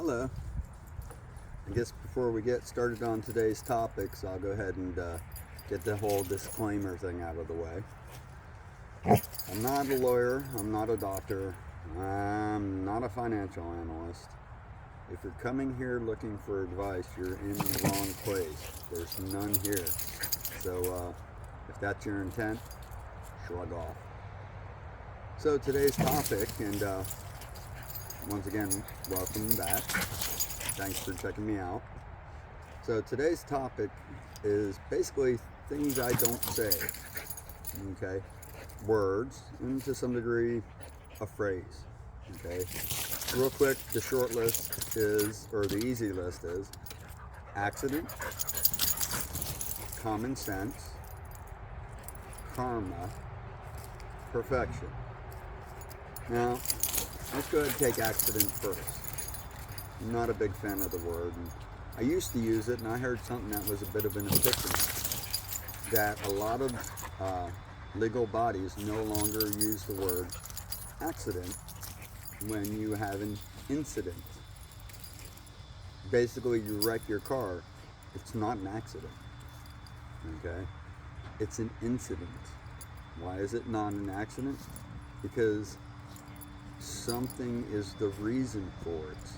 Hello. I guess before we get started on today's topics, I'll go ahead and get the whole disclaimer thing out of the way. I'm not a lawyer, I'm not a doctor, I'm not a financial analyst. If you're coming here looking for advice, you're in the wrong place. There's none here. So if that's your intent, shrug off. So today's topic, and once again, welcome back. Thanks for checking me out. So today's topic is basically things I don't say. Okay? Words, and to some degree, a phrase. Okay? Real quick, the short list is, or the easy list is, accident, common sense, karma, perfection. Now, let's go ahead and take accident first. I'm not a big fan of the word. And I used to use it, and I heard something that was a bit of an epiphany, that a lot of legal bodies no longer use the word accident when you have an incident. Basically, you wreck your car. It's not an accident. Okay? It's an incident. Why is it not an accident? Because something is the reason for it.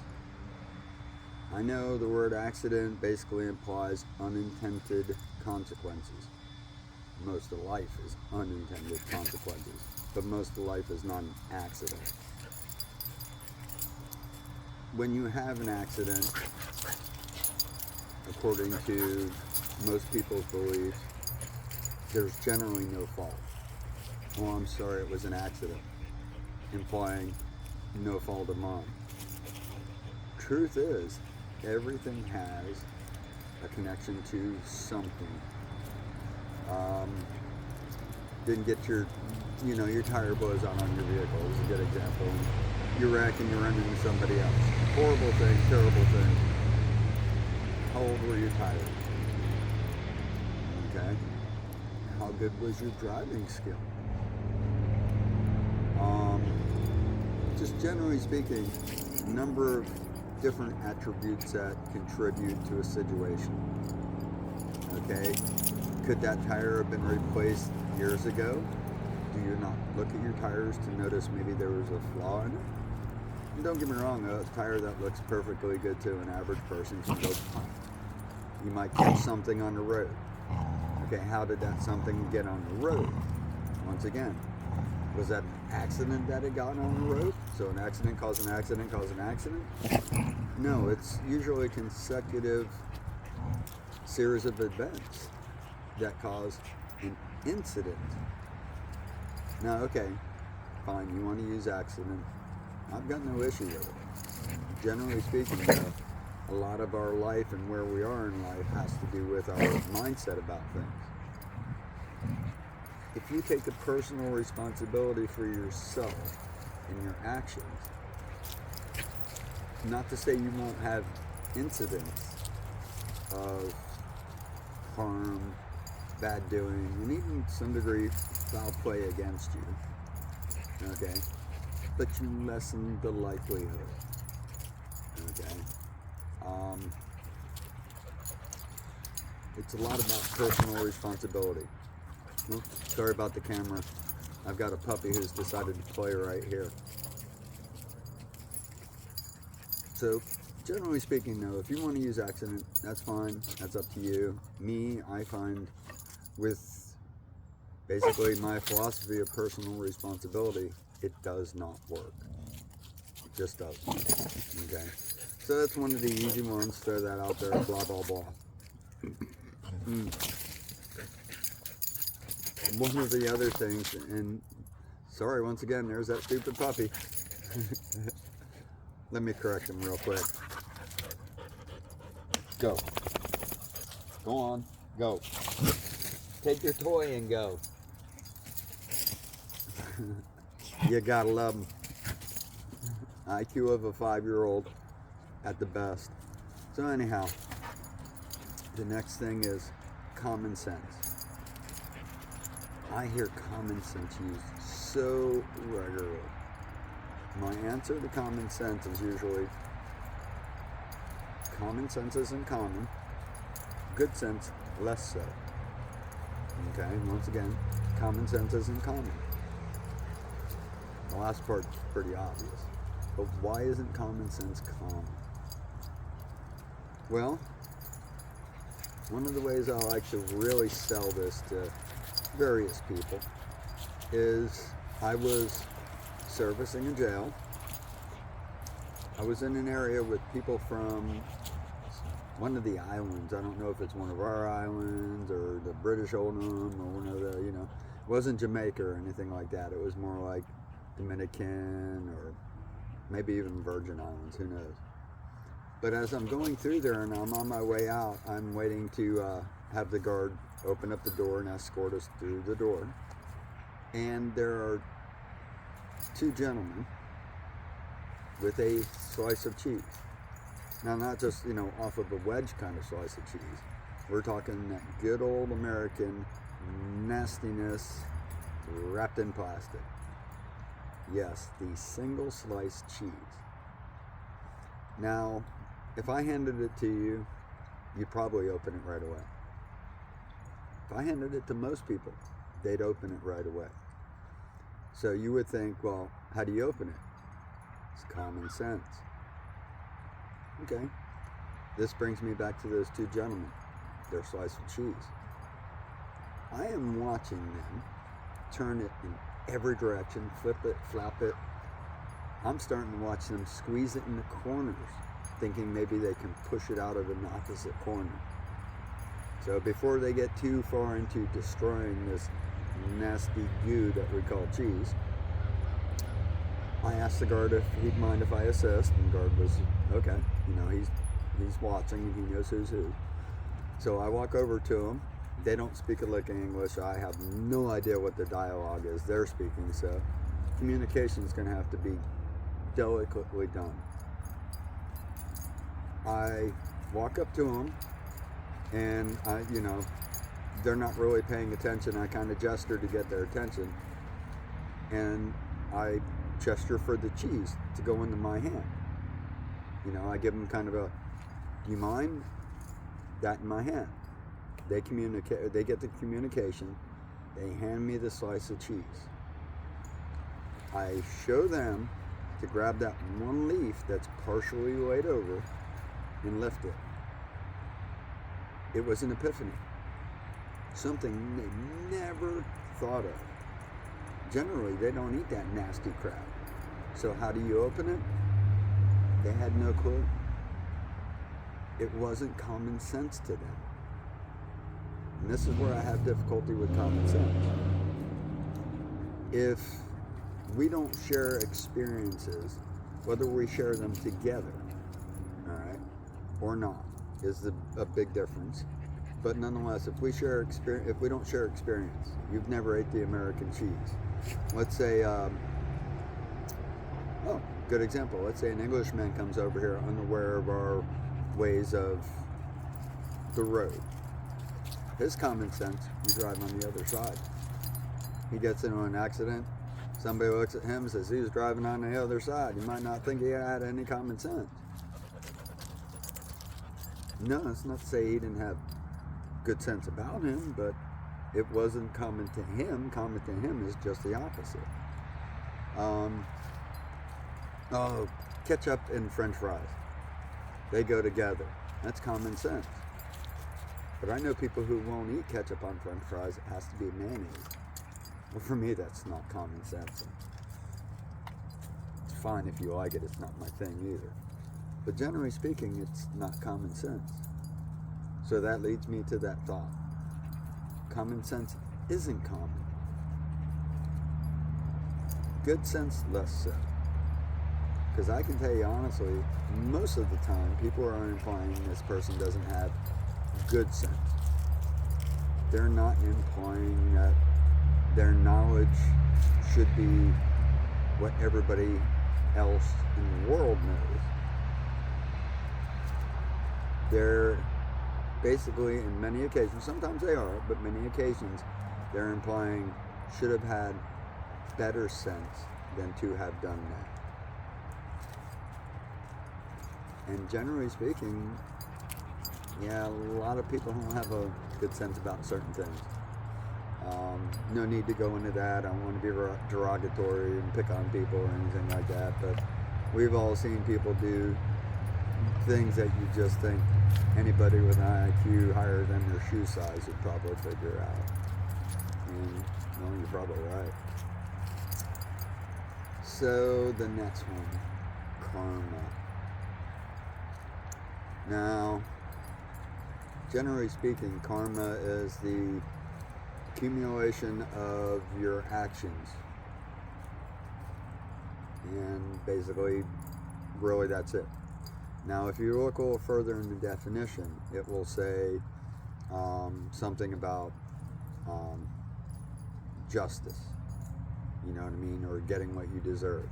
I know the word accident basically implies unintended consequences. Most of life is unintended consequences, but most of life is not an accident. When you have an accident, according to most people's beliefs, there's generally no fault. Oh, I'm sorry, it was an accident, implying no fault of mine. Truth is, everything has a connection to something. Didn't get your tire blows out on your vehicle is a good example. You wreck and you run into somebody else. Horrible thing, terrible thing. How old were your tires? Okay. How good was your driving skill? Just generally speaking, a number of different attributes that contribute to a situation. Okay, could that tire have been replaced years ago? Do you not look at your tires to notice maybe there was a flaw in it? And don't get me wrong, a tire that looks perfectly good to an average person can go fine. You might catch something on the road. Okay, how did that something get on the road? Once again, was that an accident that it got on the road? So an accident caused an accident caused an accident? No, it's usually a consecutive series of events that cause an incident. Now, okay, fine, you want to use accident. I've got no issue with it. Generally speaking, though, a lot of our life and where we are in life has to do with our mindset about things. If you take the personal responsibility for yourself and your actions, not to say you won't have incidents of harm, bad doing, and even to some degree foul play against you, okay? But you lessen the likelihood, okay? It's a lot about personal responsibility. Well, sorry about the camera. I've got a puppy who's decided to play right here. So, generally speaking, though, if you want to use accident, that's fine. That's up to you. Me, I find with basically my philosophy of personal responsibility, it does not work. It just doesn't. Okay? So that's one of the easy ones. Throw that out there. Blah, blah, blah. One of the other things, and sorry, once again, there's that stupid puppy. Let me correct him real quick. Go. Go on. Go. Take your toy and go. You gotta love him. IQ of a 5-year-old at the best. So anyhow, the next thing is common sense. I hear common sense used so regularly. My answer to common sense is usually common sense isn't common, good sense less so. Okay, once again, common sense isn't common. The last part's pretty obvious. But why isn't common sense common? Well, one of the ways I like to really sell this to various people is I was servicing a jail. I was in an area with people from one of the islands. I don't know if it's one of our islands or the British Oldham or one of the, it wasn't Jamaica or anything like that. It was more like Dominican or maybe even Virgin Islands, who knows. But as I'm going through there and I'm on my way out, I'm waiting to have the guard open up the door and escort us through the door. And there are two gentlemen with a slice of cheese. Now, not just, off of a wedge kind of slice of cheese. We're talking that good old American nastiness wrapped in plastic. Yes, the single slice cheese. Now, if I handed it to you, you'd probably open it right away. If I handed it to most people, they'd open it right away. So you would think, well, how do you open it? It's common sense. Okay. This brings me back to those two gentlemen, their slice of cheese. I am watching them turn it in every direction, flip it, flap it. I'm starting to watch them squeeze it in the corners, thinking maybe they can push it out of an opposite corner. So before they get too far into destroying this nasty goo that we call cheese, I asked the guard if he'd mind if I assist, and the guard was okay. He's watching and he knows who's who. So I walk over to him. They don't speak a lick of English. I have no idea what the dialogue is they're speaking, so communication is going to have to be delicately done. I walk up to them, and they're not really paying attention. I kind of gesture to get their attention, and I gesture for the cheese to go into my hand. I give them kind of a, do you mind? That in my hand. They communicate. They get the communication. They hand me the slice of cheese. I show them to grab that one leaf that's partially laid over and lift it. It was an epiphany. Something they never thought of. Generally, they don't eat that nasty crap. So how do you open it? They had no clue. It wasn't common sense to them. And this is where I have difficulty with common sense. If we don't share experiences, whether we share them together, all right, or not, is a big difference. But nonetheless, if we don't share experience, you've never ate the American cheese. Let's say, good example. Let's say an Englishman comes over here unaware of our ways of the road. His common sense, you drive on the other side. He gets into an accident. Somebody looks at him and says he was driving on the other side. You might not think he had any common sense. No, it's not to say he didn't have good sense about him, but it wasn't common to him. Common to him is just the opposite. Ketchup and French fries. They go together. That's common sense. But I know people who won't eat ketchup on French fries. It has to be mayonnaise. Well, for me, that's not common sense. It's fine if you like it. It's not my thing either. But generally speaking, it's not common sense. So that leads me to that thought. Common sense isn't common. Good sense, less so. Because I can tell you honestly, most of the time, people are implying this person doesn't have good sense. They're not implying that their knowledge should be what everybody else in the world knows. They're basically, in many occasions, sometimes they are, but many occasions, they're implying should have had better sense than to have done that. And generally speaking, Yeah, a lot of people don't have a good sense about certain things. No need to go into that. I don't want to be derogatory and pick on people or anything like that, but we've all seen people do things that you just think anybody with an IQ higher than their shoe size would probably figure out. And, well, you're probably right. So, the next one, karma. Now, generally speaking, karma is the accumulation of your actions. And basically, really that's it. Now, if you look a little further in the definition, it will say something about justice. You know what I mean? Or getting what you deserve.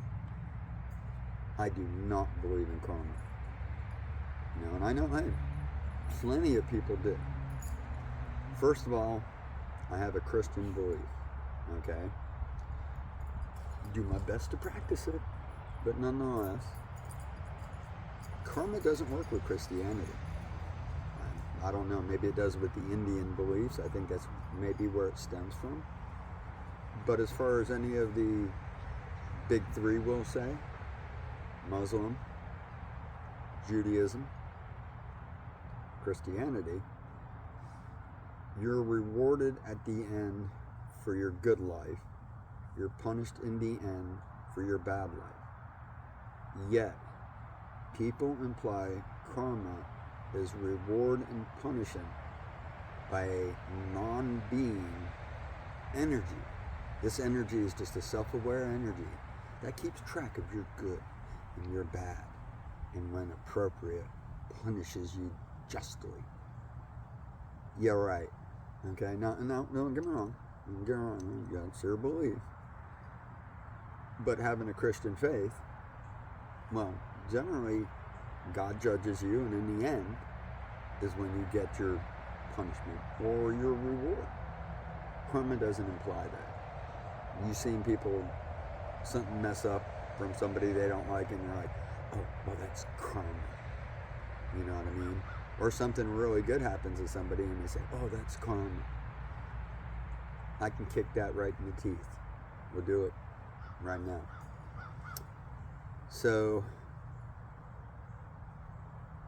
I do not believe in karma. You know, and I know, hey, plenty of people do. First of all, I have a Christian belief, okay? Do my best to practice it, but nonetheless, karma doesn't work with Christianity. I don't know, maybe it does with the Indian beliefs. I think that's maybe where it stems from. But as far as any of the big three will say, Muslim, Judaism, Christianity, you're rewarded at the end for your good life. You're punished in the end for your bad life. Yet, people imply karma is reward and punishment by a non-being energy. This energy is just a self-aware energy that keeps track of your good and your bad, and when appropriate, punishes you justly. Yeah, right. Okay, no, don't get me wrong. Don't get me wrong. That's your belief. But having a Christian faith, well, generally, God judges you, and in the end is when you get your punishment or your reward. Karma doesn't imply that. You've seen people, something mess up from somebody they don't like, and you're like, oh, well, that's karma. You know what I mean? Or something really good happens to somebody, and they say, oh, that's karma. I can kick that right in the teeth. We'll do it right now. So,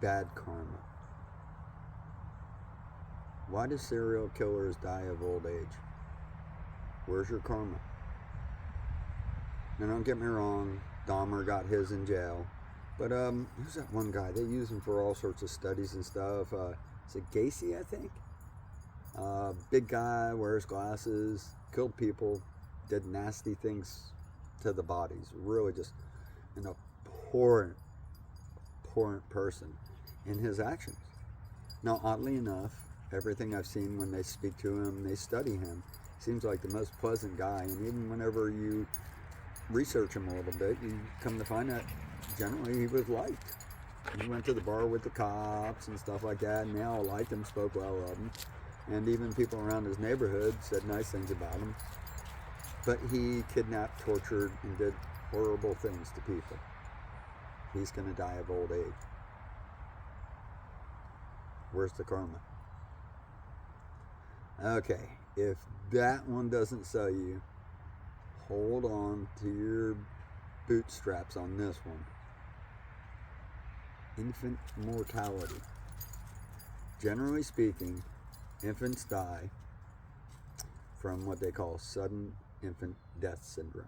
bad karma. Why do serial killers die of old age? Where's your karma? Now, don't get me wrong, Dahmer got his in jail. But who's that one guy? They use him for all sorts of studies and stuff. Is it Gacy, I think? Big guy, wears glasses, killed people, did nasty things to the bodies. Really just an abhorrent person in his actions. Now, oddly enough, everything I've seen when they speak to him, they study him, seems like the most pleasant guy. And even whenever you research him a little bit, you come to find that generally he was liked. He went to the bar with the cops and stuff like that, and they all liked him, spoke well of him. And even people around his neighborhood said nice things about him. But he kidnapped, tortured, and did horrible things to people. He's going to die of old age. Where's the karma? Okay, if that one doesn't sell you, hold on to your bootstraps on this one. Infant mortality. Generally speaking, infants die from what they call sudden infant death syndrome.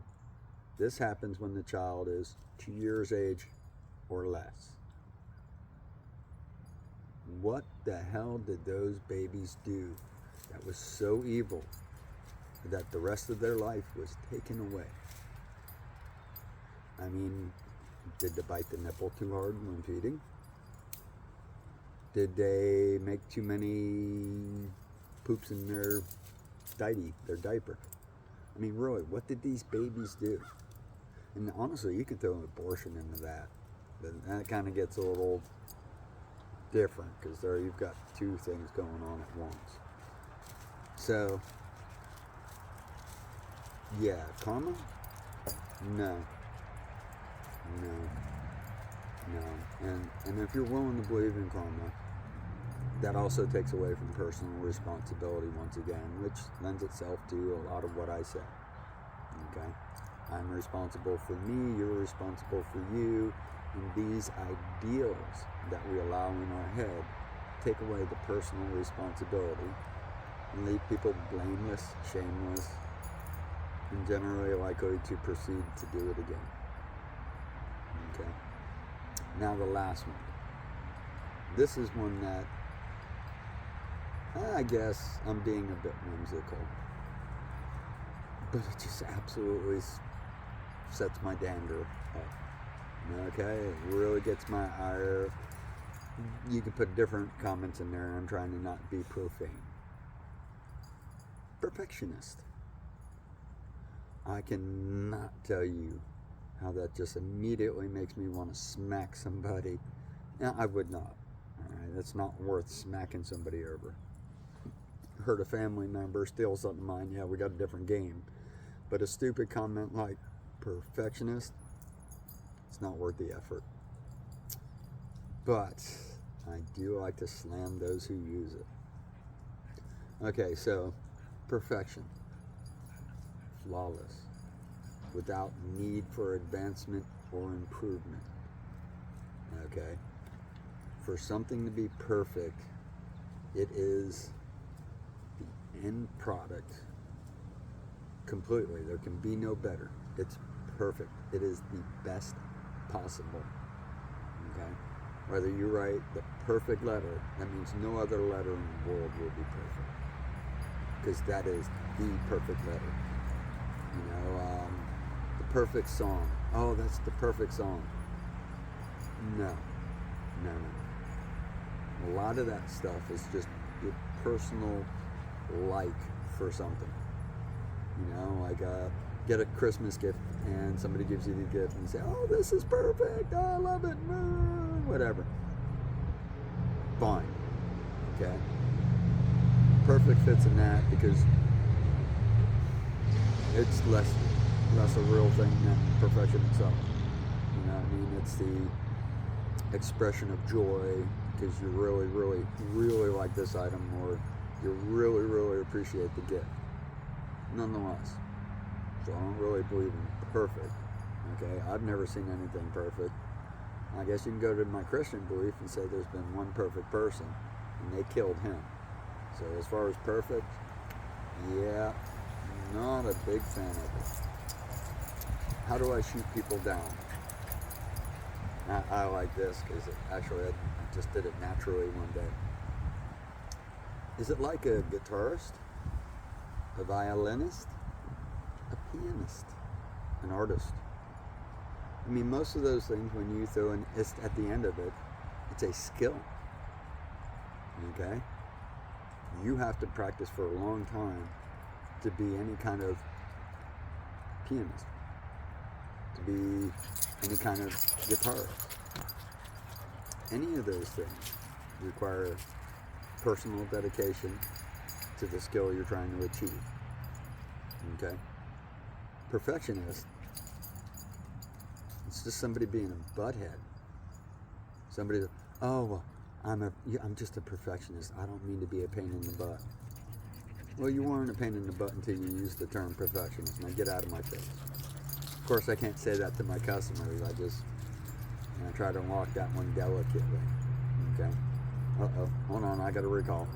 This happens when the child is 2 years age or less. What the hell did those babies do that was so evil that the rest of their life was taken away? I mean, did they bite the nipple too hard when feeding? Did they make too many poops in their diaper? I mean, really, what did these babies do? And honestly, you could throw an abortion into that. But that kind of gets a little different, because there you've got two things going on at once. So, yeah, karma? No. And if you're willing to believe in karma, that also takes away from personal responsibility once again, which lends itself to a lot of what I say. Okay? I'm responsible for me, you're responsible for you, and these ideals that we allow in our head take away the personal responsibility and leave people blameless, shameless, and generally likely to proceed to do it again. Okay? Now the last one. This is one that I guess I'm being a bit whimsical, but it just absolutely sets my dander up. Okay? It really gets my ire. You can put different comments in there. I'm trying to not be profane. Perfectionist. I cannot tell you how that just immediately makes me want to smack somebody. Now, I would not. Alright, that's not worth smacking somebody over. Hurt a family member, steal something of mine, yeah, we got a different game. But a stupid comment like perfectionist, it's not worth the effort. But I do like to slam those who use it. Okay, so perfection. Flawless. Without need for advancement or improvement. Okay? For something to be perfect, it is the end product completely. There can be no better. It's perfect. It is the best possible. Okay? Whether you write the perfect letter, that means no other letter in the world will be perfect. Because that is the perfect letter. You know, the perfect song. Oh, that's the perfect song. No. A lot of that stuff is just your personal like for something. You know, like get a Christmas gift and somebody gives you the gift and you say, oh, this is perfect, I love it, whatever. Fine. Okay? Perfect fits in that because it's less a real thing than perfection itself. You know what I mean? It's the expression of joy because you really, really, really like this item, or you really, really appreciate the gift. Nonetheless, so I don't really believe in perfect. Okay, I've never seen anything perfect. I guess you can go to my Christian belief and say there's been one perfect person, and they killed him. So as far as perfect, yeah, not a big fan of it. How do I shoot people down? I like this because actually I just did it naturally one day. Is it like a guitarist, a violinist, a pianist, an artist? I mean, most of those things, when you throw an ist at the end of it, it's a skill. Okay? You have to practice for a long time to be any kind of pianist, to be any kind of guitarist. Any of those things require personal dedication to the skill you're trying to achieve. Okay? Perfectionist, it's just somebody being a butthead. Somebody that, oh, well, I'm just a perfectionist. I don't mean to be a pain in the butt. Well, you weren't a pain in the butt until you used the term perfectionist. Now get out of my face. Of course, I can't say that to my customers. I try to walk that one delicately. Okay? Uh-oh. Hold on, I got a recall.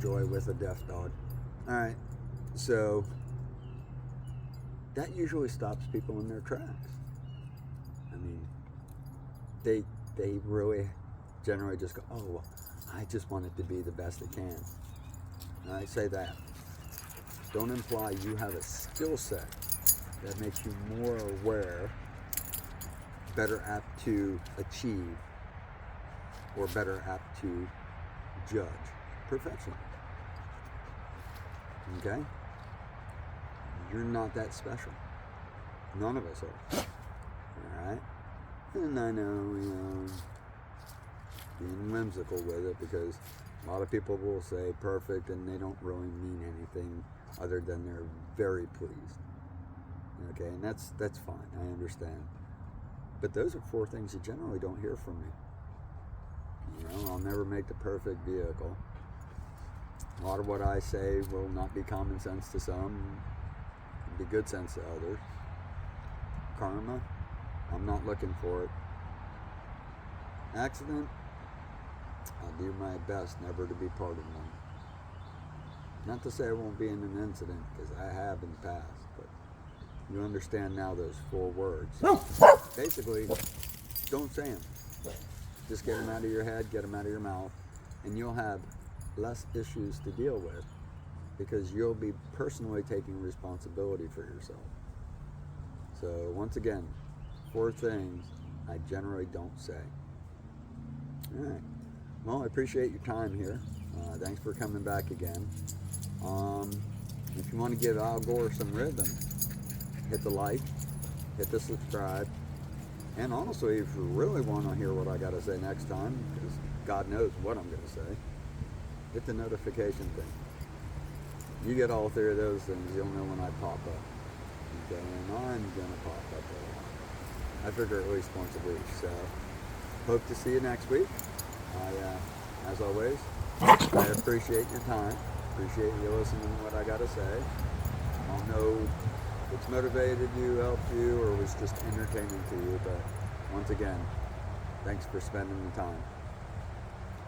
Joy with a deaf dog. Alright, so that usually stops people in their tracks. I mean, they really generally just go, oh, well, I just want it to be the best it can. And I say that. Don't imply you have a skill set that makes you more aware, better apt to achieve, or better apt to judge perfection. Okay? You're not that special. None of us are. Alright? And I know, being whimsical with it, because a lot of people will say perfect and they don't really mean anything other than they're very pleased. Okay, and that's fine, I understand. But those are 4 things you generally don't hear from me. You know, I'll never make the perfect vehicle. A lot of what I say will not be common sense to some, be good sense to others. Karma, I'm not looking for it. Accident, I'll do my best never to be part of one. Not to say I won't be in an incident, because I have in the past, but you understand now those 4 words. Basically, don't say them. Just get them out of your head, get them out of your mouth, and you'll have less issues to deal with because you'll be personally taking responsibility for yourself. So once again, 4 things I generally don't say. All right. Well, I appreciate your time here. Thanks for coming back again. If you want to give Al Gore some rhythm, hit the like, hit the subscribe, and honestly, if you really want to hear what I got to say next time, because God knows what I'm going to say, hit the notification thing. You get all 3 of those things, you'll know when I pop up. Okay, and I'm going to pop up a lot. I figure at least once a week. So, hope to see you next week. As always, I appreciate your time. Appreciate you listening to what I got to say. I'll know if it's motivated you, helped you, or was just entertaining to you. But once again, thanks for spending the time.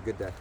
Good day.